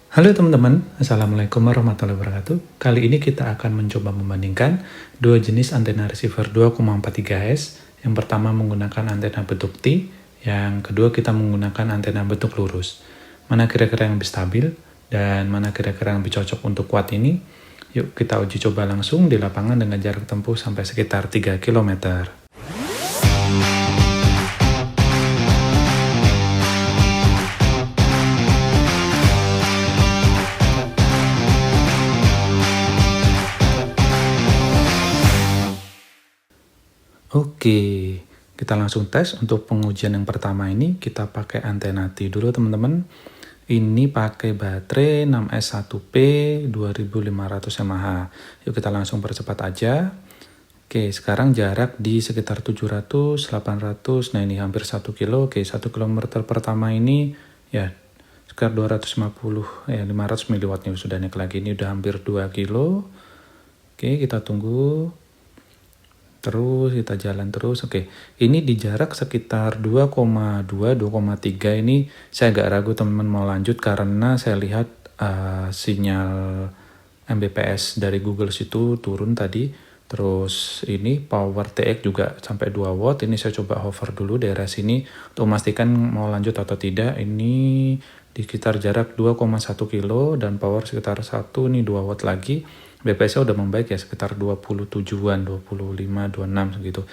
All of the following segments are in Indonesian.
Halo teman-teman, Assalamualaikum warahmatullahi wabarakatuh. Kali ini kita akan mencoba membandingkan dua jenis antena receiver 2,4 GHz. Yang pertama menggunakan antena bentuk T, yang kedua kita menggunakan antena bentuk lurus. Mana kira-kira yang lebih stabil dan mana kira-kira yang lebih cocok untuk watt ini? Yuk kita uji coba langsung di lapangan dengan jarak tempuh sampai sekitar 3 km. Oke, kita langsung tes. Untuk pengujian yang pertama ini kita pakai antena T dulu teman-teman. Ini pakai baterai 6S1P 2500 mAh. Yuk kita langsung percepat aja. Oke, sekarang jarak di sekitar 700, 800, nah ini hampir 1 kilo. Oke, 1 km pertama ini ya sekitar 250, 500 mW nih sudah naik lagi. Ini udah hampir 2 kilo. Oke, kita tunggu. Terus kita jalan terus. Oke, ini di jarak sekitar 2,2, 2,3 ini saya agak ragu teman-teman mau lanjut karena saya lihat sinyal Mbps dari Google situ turun tadi. Terus ini power TX juga sampai 2 watt. Ini saya coba hover dulu daerah sini untuk memastikan mau lanjut atau tidak. Ini di sekitar jarak 2,1 kilo dan power sekitar 1, ini 2 watt lagi. BPS-nya udah membaik ya, sekitar 27-an, 25, 26 segitu.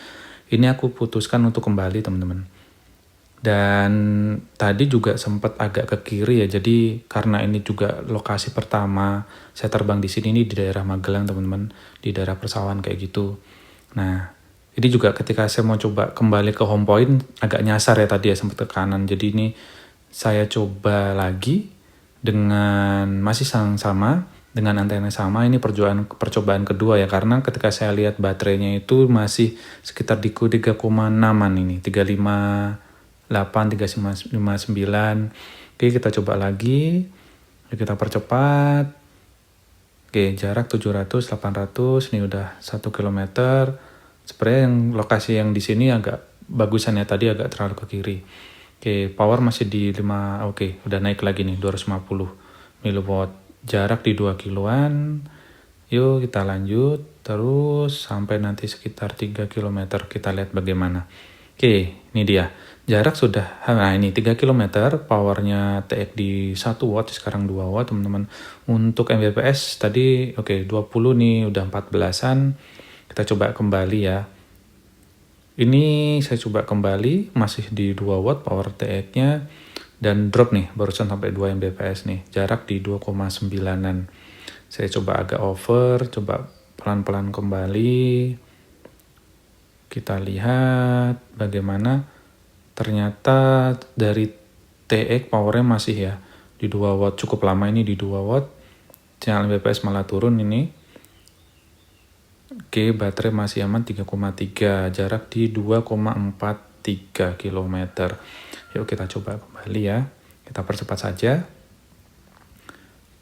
Ini aku putuskan untuk kembali teman-teman. Dan tadi juga sempat agak ke kiri ya, jadi karena ini juga lokasi pertama saya terbang di sini, ini di daerah Magelang teman-teman, di daerah persawahan kayak gitu. Nah, ini juga ketika saya mau coba kembali ke home point, agak nyasar ya tadi ya, sempat ke kanan. Jadi ini saya coba lagi dengan masih sama dengan antena sama. Ini percobaan kedua ya, karena ketika saya lihat baterainya itu masih sekitar di 3,6an ini, 358, 359. Oke, kita coba lagi. Kita percepat. Oke, jarak 700, 800, ini udah 1 km. Sebenarnya yang lokasi yang di sini agak bagusan ya, tadi agak terlalu ke kiri. Oke, power masih di 5, oke, udah naik lagi nih, 250 mW. Jarak di 2 kiloan. Yuk kita lanjut terus sampai nanti sekitar 3 km. Kita lihat bagaimana. Oke, ini dia. Jarak sudah, nah ini 3 km, powernya TX di 1 watt, sekarang 2 watt teman-teman. Untuk Mbps tadi, oke 20 nih, udah 14an. Kita coba kembali ya. Ini saya coba kembali, masih di 2 watt power TX-nya. Dan drop nih, barusan sampai 2 Mbps nih, jarak di 2,9an. Saya coba agak over, coba pelan-pelan kembali. Kita lihat bagaimana. Ternyata dari TX powernya masih ya di 2 watt, cukup lama ini di 2 watt. Sinyal Mbps malah turun ini. Oke, baterai masih aman 3,3, jarak di 2,43 km. Yuk kita coba kembali ya, kita percepat saja.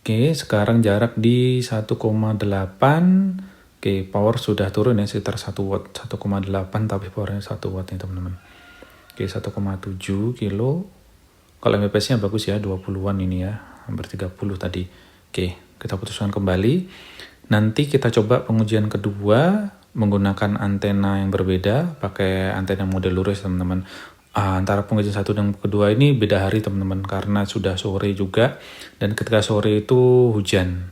Oke, sekarang jarak di 1,8. Oke, power sudah turun ya, sekitar 1 watt, 1,8 tapi powernya 1 watt nih teman-teman. Oke, 1,7 kilo. Kalau Mbps-nya bagus ya, 20-an ini ya, hampir 30 tadi. Oke, kita putuskan kembali. Nanti kita coba pengujian kedua menggunakan antena yang berbeda, pakai antena model lurus teman-teman. Antara pengujian satu dan kedua ini beda hari teman-teman, karena sudah sore juga dan ketika sore itu hujan.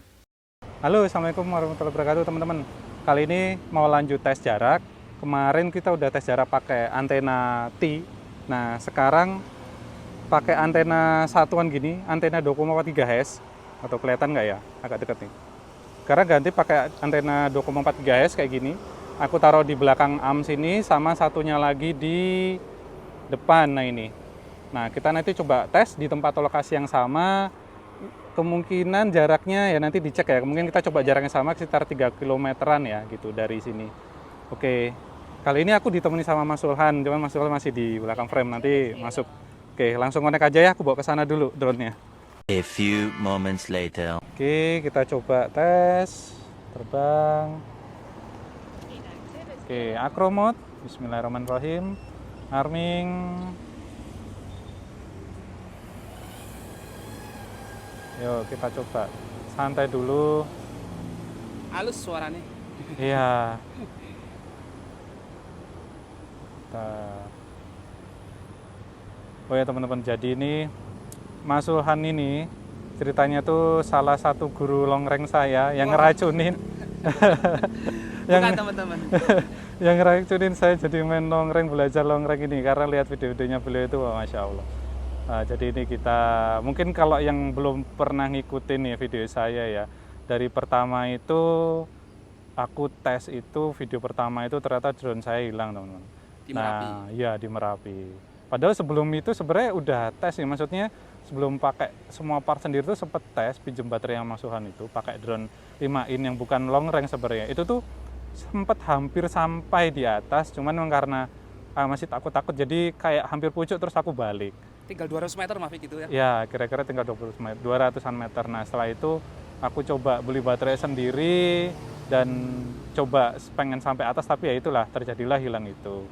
Halo, assalamualaikum warahmatullahi wabarakatuh teman-teman. Kali ini mau lanjut tes jarak. Kemarin kita udah tes jarak pakai antena T. Nah sekarang pakai antena satuan gini, antena 2,4 GHz. Atau kelihatan nggak ya? Agak deket nih. Sekarang ganti pakai antena 2,4 GHz kayak gini. Aku taruh di belakang arm sini, sama satunya lagi di depan. Nah ini, nah kita nanti coba tes di tempat lokasi yang sama. Kemungkinan jaraknya ya nanti dicek ya, mungkin kita coba jaraknya sama sekitar 3 kilometeran ya gitu dari sini. Oke, kali ini aku ditemani sama Mas Sulhan, cuman Mas Sulhan masih di belakang frame, nanti masuk. Oke, langsung connect aja ya, aku bawa ke sana dulu drone-nya. A few moments later. Oke, kita coba tes terbang. Oke, acro mode. Bismillahirrahmanirrahim. Arming. Yuk kita coba. Santai dulu. Halus suaranya. Iya. Nah. Oh ya teman-teman, jadi ini Mas Sulhan ini ceritanya tuh salah satu guru longreng saya yang ngeracunin. Bukan teman-teman. Yang ngeracunin saya jadi main longreng, belajar longreng ini karena lihat video-videonya beliau itu, wah, Masya Allah. Nah, jadi ini kita mungkin kalau yang belum pernah ngikutin ya video saya ya, dari pertama itu aku tes itu video pertama itu ternyata drone saya hilang teman-teman. Di Merapi. Nah, iya di Merapi. Padahal sebelum itu sebenarnya udah tes ya, maksudnya sebelum pakai semua part sendiri tuh sempet tes pinjem baterai yang Mas Sulhan itu pakai drone 5 in yang bukan long range sebenarnya. Itu tuh sempet hampir sampai di atas, cuman memang karena masih takut-takut jadi kayak hampir pucuk terus aku balik. Tinggal 200 meter Mas gitu ya. Ya, kira-kira tinggal 200-an meter. Nah, setelah itu aku coba beli baterai sendiri dan coba pengen sampai atas, tapi ya itulah terjadilah hilang itu.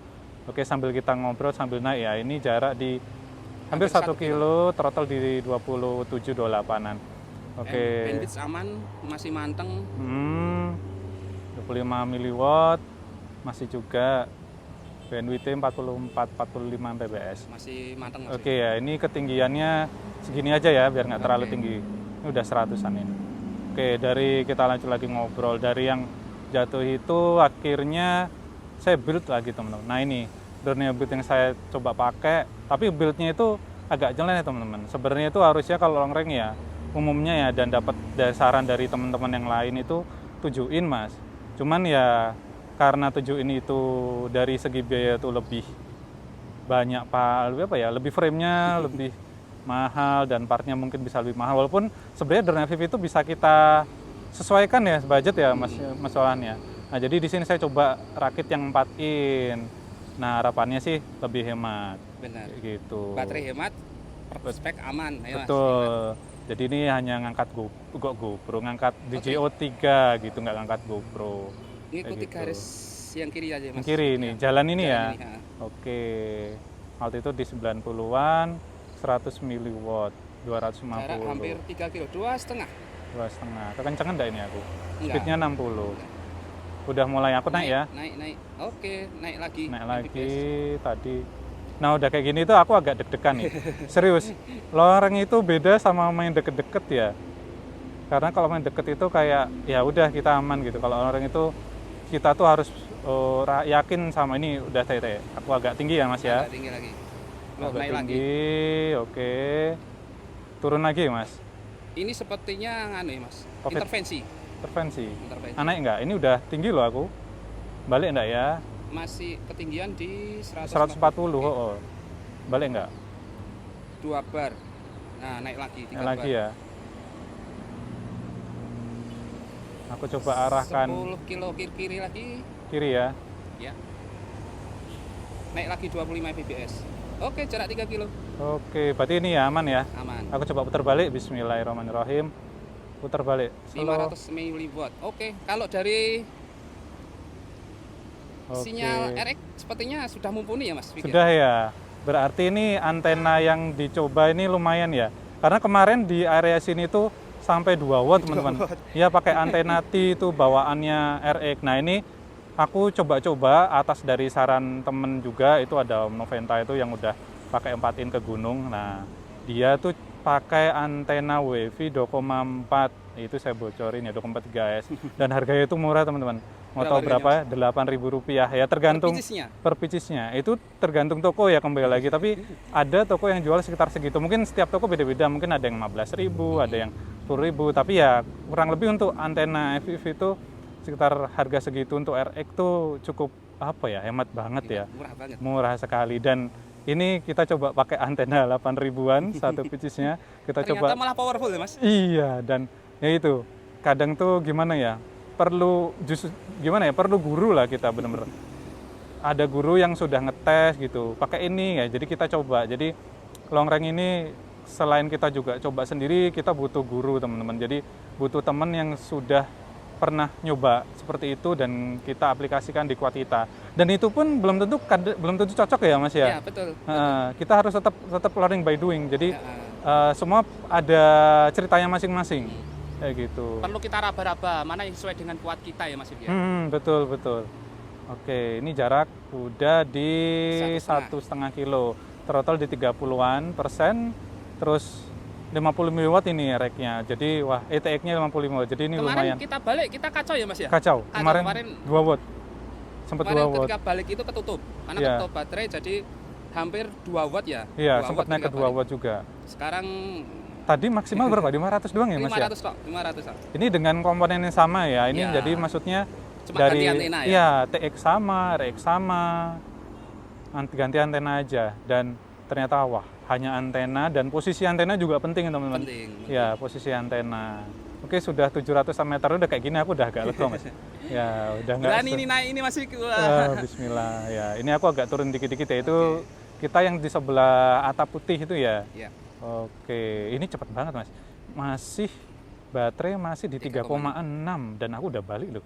Oke, sambil kita ngobrol sambil naik ya, ini jarak di hampir 1 kilo, throttle di 27-28an. Oke. Bandwidth aman, masih manteng. 25 miliwatt, masih juga bandwidth 44-45 mpbs. Masih manteng Mas. Oke ya, ini ketinggiannya segini aja ya, biar nggak terlalu tinggi. Ini udah 100-an ini. Oke, dari kita lanjut lagi ngobrol. Dari yang jatuh itu akhirnya saya build lagi teman-teman. Nah ini drone build yang saya coba pakai, tapi buildnya itu agak jelek ya teman-teman. Sebenarnya itu harusnya kalau long range ya, umumnya ya, dan dapat saran dari teman-teman yang lain itu 7 in Mas. Cuman ya karena 7 in itu dari segi biaya itu lebih banyak lebih frame-nya lebih mahal dan partnya mungkin bisa lebih mahal, walaupun sebenarnya drone FPV itu bisa kita sesuaikan ya budget ya Mas Sulhan ya. Nah, jadi di sini saya coba rakit yang 4 in. Nah, harapannya sih lebih hemat. Benar. Gitu. Baterai hemat, spek aman. Ayo, Betul. Mas. Jadi ini hanya ngangkat GoPro, ngangkat DJI 3 gitu, nggak ngangkat GoPro. Ngikuti gitu. garis yang kiri aja Mas. Yang kiri ini, jalan ini ya. Ini, ha. Oke. Altitude di 90-an, 100 miliwatt, 250. Jarak hampir 3 kilo, 2,5. 2,5. Kekencangan enggak ini aku? Enggak. Speednya 60. Udah mulai aku naik ya. Naik. Oke, naik lagi. Naik lagi tadi. Nah, udah kayak gini tuh aku agak deg-degan nih. Serius. Loreng itu beda sama main deket-deket ya. Karena kalau main deket itu kayak ya udah kita aman gitu. Kalau loreng itu kita tuh harus yakin sama ini udah tete. Aku agak tinggi ya Mas ya. Agak tinggi lagi. Agak Naik lagi. tinggi. Oke. Turun lagi Mas. Ini sepertinya nganu ya Mas. Covid. Intervensi. Intervensi. Naik enggak? Ini udah tinggi loh aku. Balik enggak ya? Masih ketinggian di 140. Oh. Balik enggak? 2 bar. Nah, naik lagi 3 Naik bar. lagi ya. Aku coba arahkan 10 kilo kiri lagi. kiri ya. Ya. Naik lagi 25 fps. Oke, jarak 3 kilo. Oke, berarti ini ya aman ya. Aman. Aku coba putar balik. Bismillahirrahmanirrahim. Putar balik. Slow. 500 mW. Oke, kalau dari sinyal RX sepertinya sudah mumpuni ya Mas Fikir? Sudah ya. Berarti ini antena yang dicoba ini lumayan ya. Karena kemarin di area sini tuh sampai 2 watt teman-teman. Ya pakai antena T itu bawaannya RX. Nah ini aku coba-coba atas dari saran temen juga, itu ada Om Noventa itu yang udah pakai 4 in ke gunung. Nah dia tuh pakai antena WiFi 2,4, itu saya bocorin ya 2,4 GHz. Dan harganya itu murah teman-teman. Mau tahu berapa? Rp8.000 ya, tergantung per picisnya. Itu tergantung toko ya, kembali lagi. Tapi ada toko yang jual sekitar segitu. Mungkin setiap toko beda-beda. Mungkin ada yang 15.000, ada yang 10.000. Tapi ya kurang lebih untuk antena FPV itu sekitar harga segitu untuk RX tuh cukup hemat banget ya. Murah banget. Murah sekali. Dan ini kita coba pakai antena 8.000-an satu picisnya. Ternyata coba malah powerful ya Mas? Iya, dan ya itu kadang tuh gimana ya, perlu guru lah kita bener-bener. Ada guru yang sudah ngetes gitu, pakai ini ya, jadi kita coba. Jadi long range ini selain kita juga coba sendiri, kita butuh guru teman-teman. Jadi butuh teman yang sudah pernah nyoba seperti itu dan kita aplikasikan di kuat kita. Dan itu pun belum tentu cocok ya Mas ya. Iya betul. Kita harus tetap learning by doing. Jadi semua ada ceritanya masing-masing. Kayak gitu. Perlu kita raba-raba mana yang sesuai dengan kuat kita ya Mas Yud ya. Betul, betul. Oke, ini jarak udah di 1,5 kilo. Throttle di 30-an%, terus 50 mW ini reknya. Jadi wah, ETX-nya 50 mW. Jadi ini Kemarin lumayan. kita balik, kita kacau ya Mas ya? Kacau. Kemarin 2 watt. Sempat 2 Kemarin watt. ketika balik itu ketutup. Karena Iya. ketutup baterai jadi hampir 2 watt ya. Iya, 2 sempat watt naik ke ketika 2 balik. watt juga. Sekarang Tadi maksimal berapa? 500 doang ya, Mas ya? 500 kok, 500 kok. Ini dengan komponen yang sama ya. Ini Iya. jadi maksudnya Cuma dari ganti antena ya? iya, TX sama, RX sama. Ganti antena aja dan ternyata wah, hanya antena dan posisi antena juga penting teman-teman. Penting. Ya, posisi antena. Oke, sudah 700 meter udah kayak gini aku udah agak lega, Mas. Ya, udah enggak Berani ini naik ini masih wah. bismillah. Ya, ini aku agak turun dikit-dikit ya. Itu kita yang di sebelah atap putih itu ya. Iya. Oke, ini cepet banget Mas. Masih baterai masih di 3,6 dan aku udah balik loh.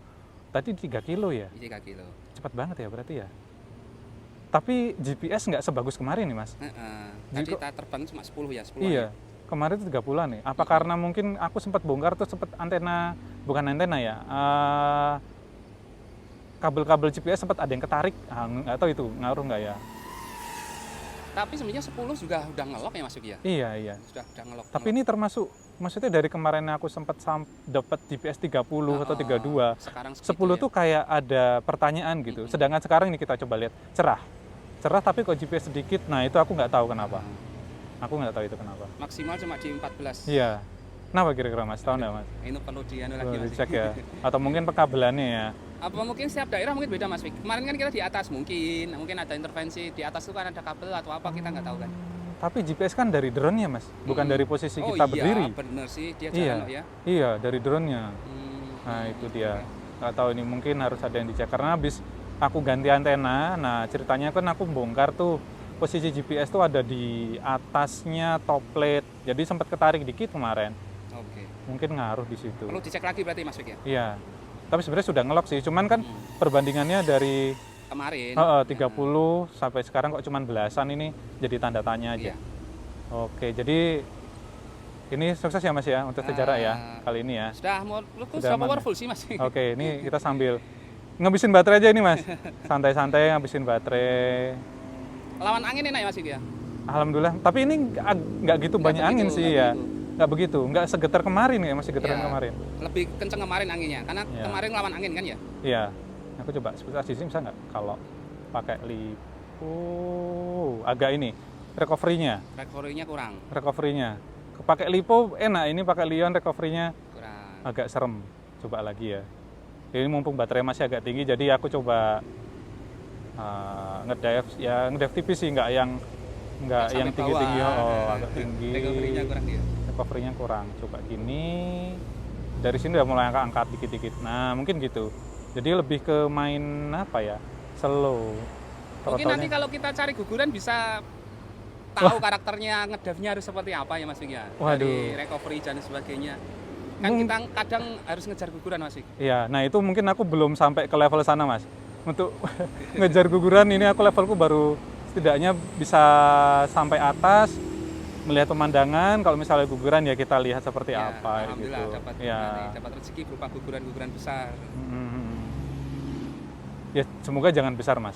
Tadi 3 kilo ya. 3 kilo. Cepat banget ya berarti ya. Tapi GPS nggak sebagus kemarin nih Mas. Tadi kita terbang cuma 10 ya, 10 Iya. Kemarin itu 30-an nih. Apa karena mungkin aku sempat bongkar tuh sempat antena, bukan antena ya. Kabel-kabel GPS sempat ada yang ketarik. Nggak tahu itu ngaruh nggak ya. Tapi sebenarnya 10 juga udah ngelok ya masuk ya. Iya, iya. Sudah ngelok. Tapi ini termasuk maksudnya dari kemarin aku sempat dapat GPS 30 atau 32. Sekarang 10 tuh kayak ada pertanyaan gitu. Sedangkan sekarang ini kita coba lihat cerah. Cerah tapi kok GPS sedikit. Nah, itu aku nggak tahu kenapa. Aku nggak tahu itu kenapa. Maksimal cuma di 14. Iya. Kenapa kira-kira Mas? Tahu nggak Mas? Ini perlu lagi Perlu Mas. dicek ya. Atau mungkin pekabelannya ya. Apa mungkin setiap daerah mungkin beda Mas Fik. Kemarin kan kita di atas mungkin ada intervensi di atas itu kan ada kabel atau apa kita nggak tahu kan. Tapi GPS kan dari drone-nya Mas, bukan dari posisi kita berdiri. Oh iya, bener sih dia Iya. jalan ya. Iya, dari drone-nya. Nah, itu dia. Nggak tahu ini mungkin harus ada yang dicek karena habis aku ganti antena. Nah, ceritanya kan aku bongkar tuh posisi GPS tuh ada di atasnya top plate. Jadi sempat ketarik dikit kemarin. Oke. Mungkin ngaruh di situ. Perlu dicek lagi berarti Mas Fik ya. Iya. Tapi sebenarnya sudah ngelok sih. Cuman kan perbandingannya dari Kemarin. 30 sampai sekarang kok cuman belasan ini jadi tanda tanya aja. Iya. Oke, jadi ini sukses ya Mas ya untuk sejarah ya kali ini ya. Sudah mau Sudah aman powerful sih Mas. Oke, ini kita sambil ngabisin baterai aja ini Mas. Santai-santai ngabisin baterai. Lawan angin enak ya Mas Fik ya. Alhamdulillah. Tapi ini nggak gitu Nggak banyak begitu, angin sih nggak ya. begitu. Nggak begitu. Nggak segetar kemarin ya, masih getaran Iya. kemarin. Lebih kenceng kemarin anginnya karena Iya. kemarin lawan angin kan ya. Iya. Aku coba sebentar di sini bisa nggak kalau pakai lipo agak ini recovery-nya. Recovery-nya. Pakai lipo enak, ini pakai Lion recovery-nya Kurang. agak serem. Coba lagi ya. Ini mumpung baterai masih agak tinggi, jadi aku coba ngedive tipis sih, nggak yang Sampai tinggi-tinggi. bawah. Agak tinggi. Recovery-nya kurang dia. Recovery-nya kurang. Coba gini. Dari sini udah mulai angkat dikit-dikit. Nah, mungkin gitu. Jadi lebih ke main apa ya? Slow. Mungkin nanti kalau kita cari guguran bisa tahu karakternya ngedive-nya harus seperti apa ya Mas Fik ya. Waduh. Dari recovery dan sebagainya. Kan kita kadang harus ngejar guguran Mas Fik. Iya, nah itu mungkin aku belum sampai ke level sana Mas. Untuk ngejar guguran ini aku levelku baru setidaknya bisa sampai atas, melihat pemandangan. Kalau misalnya guguran ya kita lihat seperti Ya, apa alhamdulillah gitu. dapat Ya. dapat rezeki berupa guguran-guguran besar. Ya semoga jangan besar Mas.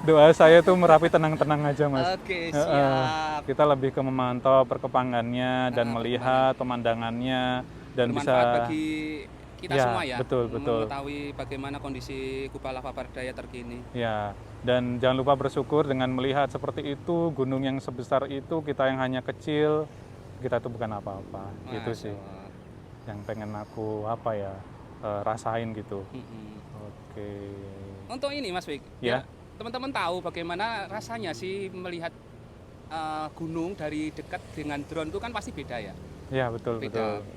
Doa saya tuh Merapi tenang-tenang aja Mas. Oke, siap. Kita lebih ke memantau perkembangannya dan melihat pemandangannya dan Bermanfaat bisa bagi kita Ya, semua ya. betul. Mengetahui bagaimana kondisi Gupa Lava Bardaya terkini. ya, dan jangan lupa bersyukur dengan melihat seperti itu, gunung yang sebesar itu, kita yang hanya kecil, kita tuh bukan apa-apa. Gitu Masya sih Allah. yang pengen aku rasain gitu. Oke. Untuk ini Mas Wik, Ya. teman-teman tahu bagaimana rasanya sih melihat gunung dari dekat dengan drone itu kan pasti beda ya. Ya, betul.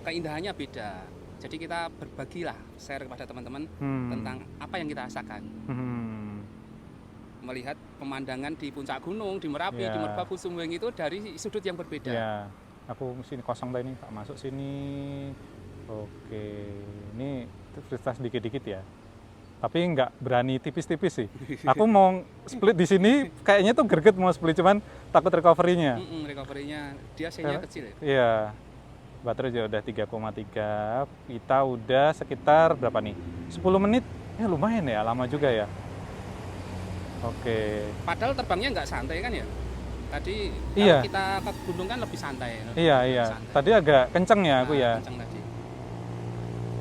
Keindahannya beda. Jadi kita berbagilah, share kepada teman-teman tentang apa yang kita rasakan. Melihat pemandangan di puncak gunung, di Merapi, Ya. di Merbabu, Sumweng itu dari sudut yang berbeda. Ya, aku sini kosong tadi, tak masuk sini. Oke, ini cerita sedikit-dikit ya. Tapi nggak berani tipis-tipis sih. Aku mau split di sini, kayaknya tuh greget mau split, cuman takut recovery-nya. Recovery-nya dia C-nya kecil ya. Iya, baterai juga udah 3,3. Kita udah sekitar berapa nih? 10 menit, ya lumayan ya, lama juga ya. Oke. Padahal terbangnya nggak santai kan ya. Tadi Iya. kalau kita ke gunung kan lebih santai. Iya. Santai. Tadi agak kenceng ya aku ya. Kencang tadi.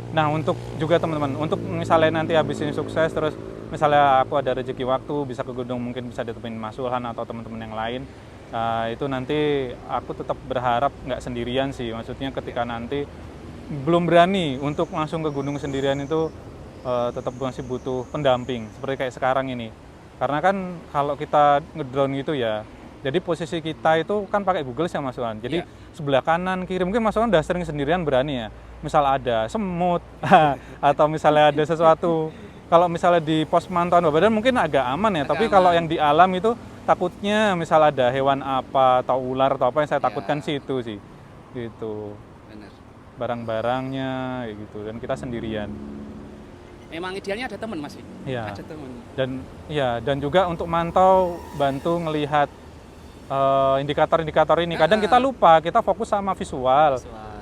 Nah, untuk juga teman-teman, untuk misalnya nanti habis ini sukses, terus misalnya aku ada rezeki waktu, bisa ke gunung, mungkin bisa ditemenin Mas Sulhan atau teman-teman yang lain, itu nanti aku tetap berharap nggak sendirian sih. Maksudnya ketika nanti belum berani untuk langsung ke gunung sendirian itu tetap masih butuh pendamping, seperti kayak sekarang ini. Karena kan kalau kita ngedrone gitu ya, jadi posisi kita itu kan pakai Google ya Mas Sulhan. Jadi sebelah kanan, kiri, mungkin Mas Sulhan udah sering sendirian berani ya. Misal ada semut atau misalnya ada sesuatu, kalau misalnya di pos pemantauan bawah badan mungkin agak aman ya, tapi kalau yang di alam itu takutnya misal ada hewan apa atau ular atau apa, yang saya takutkan sih itu sih gitu. Benar. Barang-barangnya kayak gitu, dan kita sendirian. Memang idealnya ada teman Mas. Iya. Ada teman. Dan juga untuk mantau, bantu ngelihat indikator-indikator ini. Kadang kita lupa, kita fokus sama visual.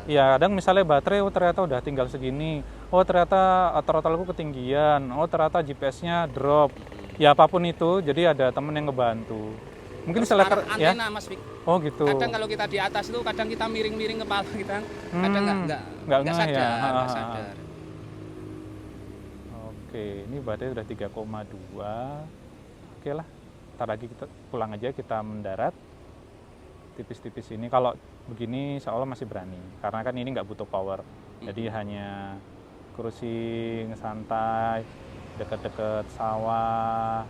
Iya, kadang misalnya baterai, oh ternyata udah tinggal segini. Oh ternyata throttle-ku ketinggian. Oh ternyata GPS-nya drop. Ya apapun itu, jadi ada temen yang ngebantu. Mungkin Terus ya. antena Mas Fik. Oh gitu. Kadang kalau kita di atas itu kadang kita miring-miring kepala kita. Kadang nggak sadar, ya. nggak sadar. Oke, ini baterai udah 3,2. Oke lah. Ntar lagi kita pulang aja, kita mendarat. Tipis-tipis ini, kalau begini insya Allah masih berani, karena kan ini nggak butuh power, jadi hanya cruising santai deket-deket sawah.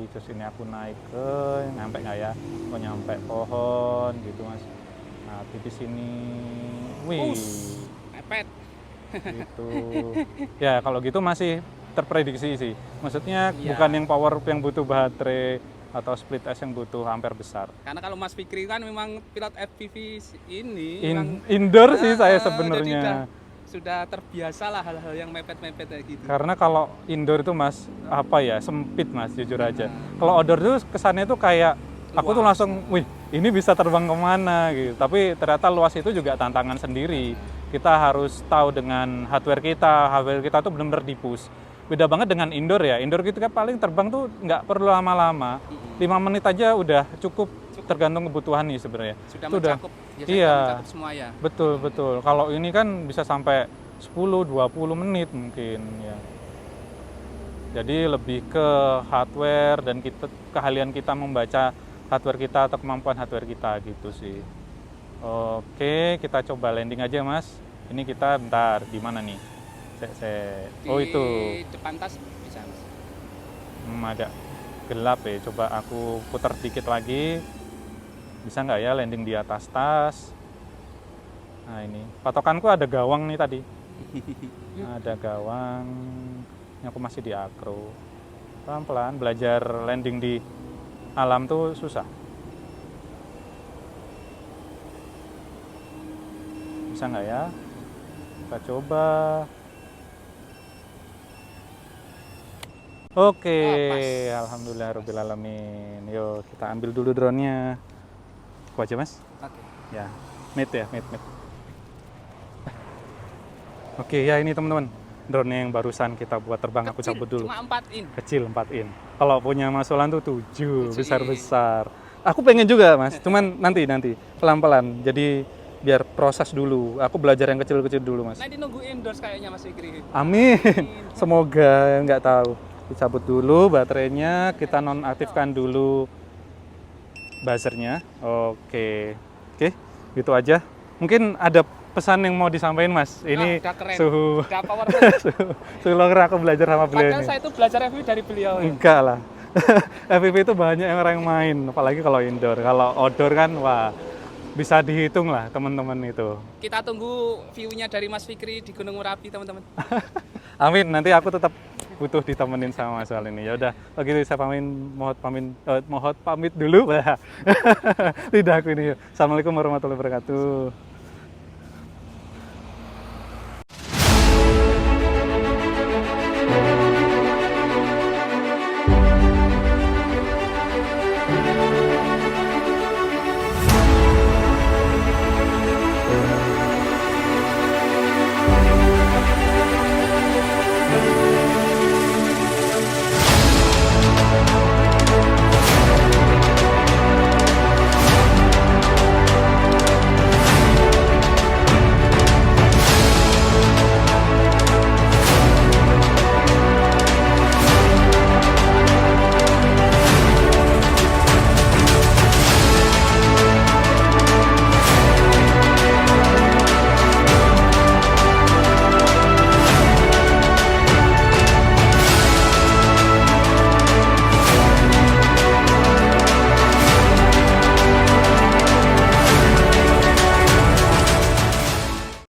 Terus ini aku naik ke nyampe nggak ya, oh nyampe pohon gitu Mas. Nah tipis ini, wih Mepet gitu ya. Kalau gitu masih terprediksi sih, maksudnya bukan yang power yang butuh baterai atau split S yang butuh ampere besar. Karena kalau Mas Fikri kan memang pilot FPV ini indoor sih saya sebenarnya. Sudah terbiasa lah hal-hal yang mepet-mepet kayak gitu. Karena kalau indoor itu Mas, apa ya, sempit Mas, jujur aja. Kalau outdoor itu kesannya tuh kayak aku tuh langsung, wih ini bisa terbang kemana gitu. Tapi ternyata luas itu juga tantangan sendiri. Kita harus tahu dengan hardware kita tuh benar-benar di-push. Beda banget dengan indoor ya. Indoor gitu kan paling terbang tuh nggak perlu lama-lama. 5 menit aja udah cukup, tergantung kebutuhan nih sebenarnya. Sudah mencakup, mencakup semua ya. Betul. Kalau ini kan bisa sampai 10-20 menit mungkin ya. Jadi lebih ke hardware dan keahlian kita membaca hardware kita atau kemampuan hardware kita gitu sih. Oke, kita coba landing aja Mas. Ini kita bentar di mana nih? Oh itu di depan tas bisa Mas. Agak gelap ya, coba aku putar dikit lagi, bisa nggak ya landing di atas tas. Nah ini patokanku ada gawang nih tadi. Ada gawang, ini aku masih di akro. Pelan-pelan belajar landing di alam tuh susah. Bisa nggak ya, kita coba. Oke, alhamdulillahirobbilalamin. Yuk kita ambil dulu drone-nya. Aku aja Mas. Oke. Ya, mid. Oke ya, ini teman-teman, drone yang barusan kita buat terbang. Aku cabut dulu. Cuma 4 in. Kecil 4 in. Kalau punya Mas Sulhan tuh 7 besar-besar. Aku pengen juga Mas, cuman nanti pelan-pelan. Jadi biar proses dulu. Aku belajar yang kecil-kecil dulu Mas. Nanti nunggu endorse kayaknya Mas Fikri. Amin. Semoga, nggak tahu. Dicabut dulu baterainya, kita nonaktifkan dulu buzzernya. Oke, gitu aja. Mungkin ada pesan yang mau disampaikan Mas. Ini suhu longer aku belajar sama beliau. Padahal saya itu belajar FPV dari beliau. Enggak lah. FPV itu banyak yang orang main, apalagi kalau indoor. Kalau outdoor kan wah, bisa dihitung lah teman-teman itu. Kita tunggu view-nya dari Mas Fikri di Gunung Merapi teman-teman. Amin, nanti aku tetap butuh ditemenin sama Mas Sulhan ini. Ya udah, begitu saya mohon pamit dulu. Lidahku ini. Assalamualaikum warahmatullahi wabarakatuh.